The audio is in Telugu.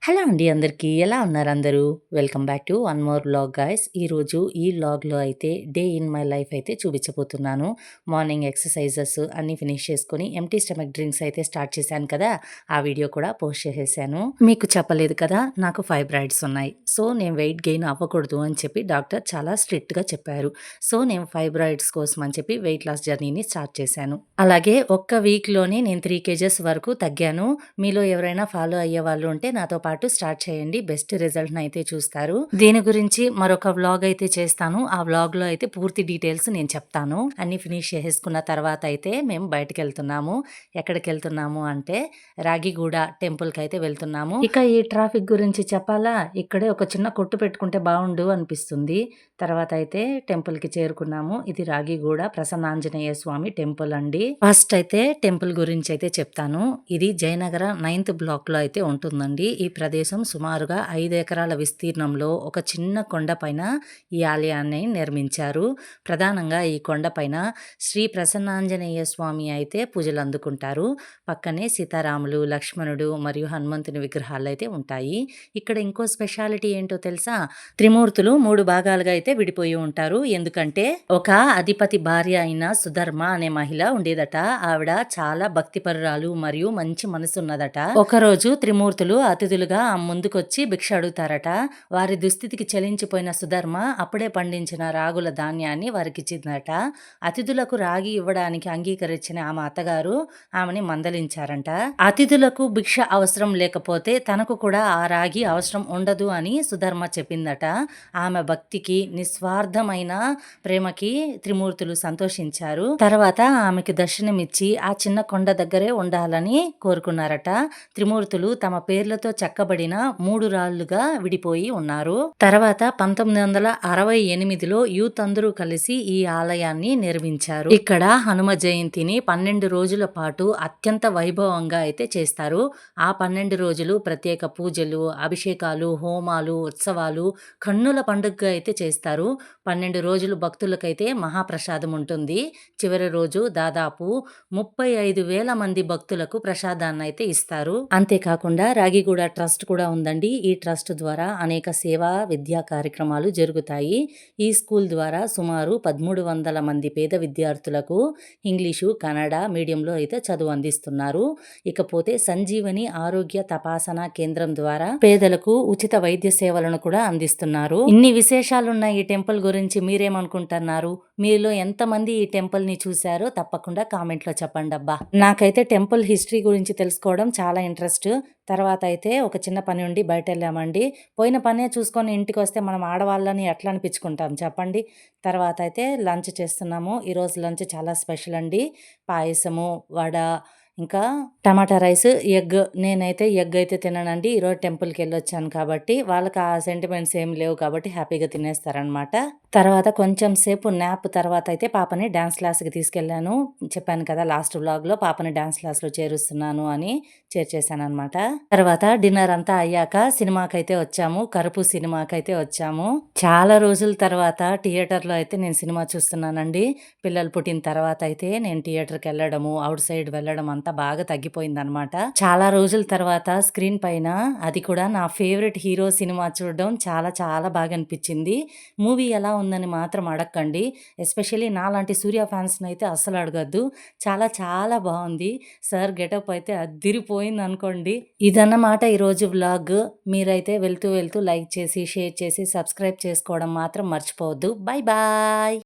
హలో అండి అందరికీ. ఎలా ఉన్నారు అందరూ? Welcome back to one more vlog guys. ఈరోజు ఈ వ్లాగ్‌లో అయితే డే ఇన్ మై లైఫ్ అయితే చూపించబోతున్నాను. మార్నింగ్ ఎక్సర్‌సైజెస్ అన్నీ ఫినిష్ చేసుకొని ఎంప్టీ స్టమక్ డ్రింక్స్ అయితే స్టార్ట్ చేశాను కదా! ఆ వీడియో కూడా పోస్ట్ చేసేసాను. మీకు చెప్పలేదు కదా! నాకు ఫైబ్రాయిడ్స్ ఉన్నాయి. సో, నేను వెయిట్ గెయిన్ అవ్వకూడదు అని చెప్పి డాక్టర్ చాలా స్ట్రిక్ట్‌గా చెప్పారు. సో, నేను ఫైబ్రాయిడ్స్ కోసం అని చెప్పి వెయిట్ లాస్ జర్నీని స్టార్ట్ చేశాను. అలాగే ఒక్క వీక్‌లోనే నేను 3 కేజెస్ వరకు తగ్గాను. మీలో ఎవరైనా ఫాలో అయ్యేవాళ్ళు ఉంటే నాతో పాటు స్టార్ట్ చేయండి. బెస్ట్ రిజల్ట్‌ని అయితే చూస్తారు. దీని గురించి మరొక వ్లాగ్ అయితే చేస్తాను. ఆ వ్లాగ్‌లో అయితే పూర్తి డీటెయిల్స్ నేను చెప్తాను. అన్నీ ఫినిష్ చేసేసుకున్న తర్వాత అయితే మేము బయటికెళ్తున్నాము. ఎక్కడికెళ్తున్నాము అంటే రాగిగూడ టెంపుల్‌కి అయితే వెళ్తున్నాము. ఇక ఈ ట్రాఫిక్ గురించి చెప్పాలా? ఇక్కడే ఒక చిన్న కొట్టు పెట్టుకుంటే బావుండు అనిపిస్తుంది. తర్వాత అయితే టెంపుల్‌కి చేరుకున్నాము. ఇది రాగిగూడ ప్రసన్నాంజనేయ స్వామి టెంపుల్ అండి. ఫస్ట్ అయితే టెంపుల్ గురించి అయితే చెప్తాను. ఇది జయనగర 9th బ్లాక్‌లో అయితే ఉంటుందండి. ఈ ప్రదేశం సుమారుగా 5 ఎకరాల విస్తీర్ణంలో ఒక చిన్న కొండపైన ఈ ఆలయాన్ని నిర్మించారు. ప్రధానంగా ఈ కొండపైన శ్రీ ప్రసన్నాంజనేయ స్వామి అయితే పూజలు అందుకుంటారు. పక్కనే సీతారాములు, లక్ష్మణుడు మరియు హనుమంతుని విగ్రహాలు అయితే ఉంటాయి. ఇక్కడ ఇంకో స్పెషాలిటీ ఏంటో తెలుసా? త్రిమూర్తులు 3 భాగాలుగా అయితే విడిపోయి ఉంటారు. ఎందుకంటే ఒక అధిపతి భార్య అయిన సుధర్మ అనే మహిళ ఉండేదట. ఆవిడ చాలా భక్తిపరురాలు మరియు మంచి మనసున్నదట. ఒకరోజు త్రిమూర్తులు అతిథులుగా ముందుకొచ్చి భిక్ష అడుగుతారట. వారి దుస్థితికి చలించిపోయిన సుధర్మ అప్పుడే పండించిన రాగుల ధాన్యాన్ని వారికిచ్చిందట. అతిథులకు రాగి ఇవ్వడానికి అంగీకరించిన ఆమె అత్తగారు ఆమెని మందలించారంట. అతిథులకు భిక్ష అవసరం లేకపోతే తనకు కూడా ఆ రాగి అవసరం ఉండదు అని సుధర్మ చెప్పిందట. ఆమె భక్తికి, నిస్వార్థమైన ప్రేమకి త్రిమూర్తులు సంతోషించారు. తర్వాత ఆమెకి దర్శనమిచ్చి ఆ చిన్న కొండ దగ్గరే ఉండాలని కోరుకున్నారట. త్రిమూర్తులు తమ పేర్లతో చెక్కబడిన 3 రాళ్లుగా విడిపోయి ఉన్నారు. తర్వాత 1968లో యూత్ అందరూ కలిసి ఈ ఆలయాన్ని నిర్మించారు. ఇక్కడ హనుమ జయంతిని 12 రోజుల పాటు అత్యంత వైభవంగా అయితే చేస్తారు. ఆ 12 రోజులు ప్రత్యేక పూజలు, అభిషేకాలు, హోమాలు, ఉత్సవాలు కన్నుల పండుగగా అయితే చేస్తారు. 12 రోజులు భక్తులకైతే మహాప్రసాదం ఉంటుంది. చివరి రోజు దాదాపు 35,000 మంది భక్తులకు ప్రసాదాన్ని అయితే ఇస్తారు. అంతేకాకుండా రాగిగూడ ట్రస్ట్ కూడా ఉందండి. ఈ ట్రస్ట్ ద్వారా అనేక సేవా విద్యా కార్యక్రమాలు జరుగుతాయి. ఈ స్కూల్ ద్వారా సుమారు 1300 మంది పేద విద్యార్థులకు ఇంగ్లీషు, కన్నడ మీడియంలో అయితే చదువు అందిస్తున్నారు. ఇకపోతే సంజీవని ఆరోగ్య తపాసన కేంద్రం ద్వారా పేదలకు ఉచిత వైద్య సేవలను కూడా అందిస్తున్నారు. ఇన్ని విశేషాలున్న ఈ టెంపుల్ గురించి మీరేమనుకుంటున్నారు? మీలో ఎంతమంది ఈ టెంపుల్ ని చూశారో తప్పకుండా కామెంట్ లో చెప్పండి అబ్బా. నాకైతే టెంపుల్ హిస్టరీ గురించి తెలుసుకోవడం చాలా ఇంట్రెస్ట్. తర్వాత అయితే ఒక చిన్న పని ఉండి బయట వెళ్ళామండి. పోయిన పనే చూసుకొని ఇంటికి వస్తే మనం ఆడవాళ్ళని ఎట్లా అనిపించుకుంటాం చెప్పండి. తర్వాత అయితే లంచ్ చేస్తున్నాము. ఈరోజు లంచ్ చాలా స్పెషల్ అండి. పాయసము, వడ, ఇంకా టమాటా రైస్, ఎగ్. నేనైతే ఎగ్ అయితే తిననండి. ఈరోజు టెంపుల్కి వెళ్ళొచ్చాను కాబట్టి వాళ్ళకి ఆ సెంటిమెంట్స్ ఏం లేవు కాబట్టి హ్యాపీగా తినేస్తారనమాట. తర్వాత కొంచెం సేపు న్యాప్ తర్వాత అయితే పాపని డాన్స్ క్లాస్కి తీసుకెళ్ళాను. చెప్పాను కదా లాస్ట్ వ్లాగ్లో పాపని డాన్స్ క్లాస్లో చేరుస్తున్నాను అని చేర్చేశాను అనమాట. తర్వాత డిన్నర్ అంతా అయ్యాక సినిమాకైతే వచ్చాము. కరుపు సినిమాకైతే వచ్చాము. చాలా రోజుల తర్వాత థియేటర్లో అయితే నేను సినిమా చూస్తున్నానండి. పిల్లలు పుట్టిన తర్వాత అయితే నేను థియేటర్కి వెళ్ళడము, అవుట్ సైడ్ వెళ్ళడం అంతా బాగా తగ్గిపోయింది అనమాట. చాలా రోజుల తర్వాత స్క్రీన్ పైన అది కూడా నా ఫేవరెట్ హీరో సినిమా చూడడం చాలా చాలా బాగా అనిపించింది. మూవీ ఎలా ఉందని మాత్రం అడగండి. ఎస్పెషల్లీ నాలాంటి సూర్య ఫ్యాన్స్ని అయితే అస్సలు అడగద్దు. చాలా చాలా బాగుంది. సార్ గెటప్ అయితే అద్దిరిపోయింది అనుకోండి. ఇదన్నమాట ఈరోజు వ్లాగ్. మీరైతే వెళ్తూ వెళ్తూ లైక్ చేసి, షేర్ చేసి, సబ్స్క్రైబ్ చేసుకోవడం మాత్రం మర్చిపోవద్దు. Bye bye.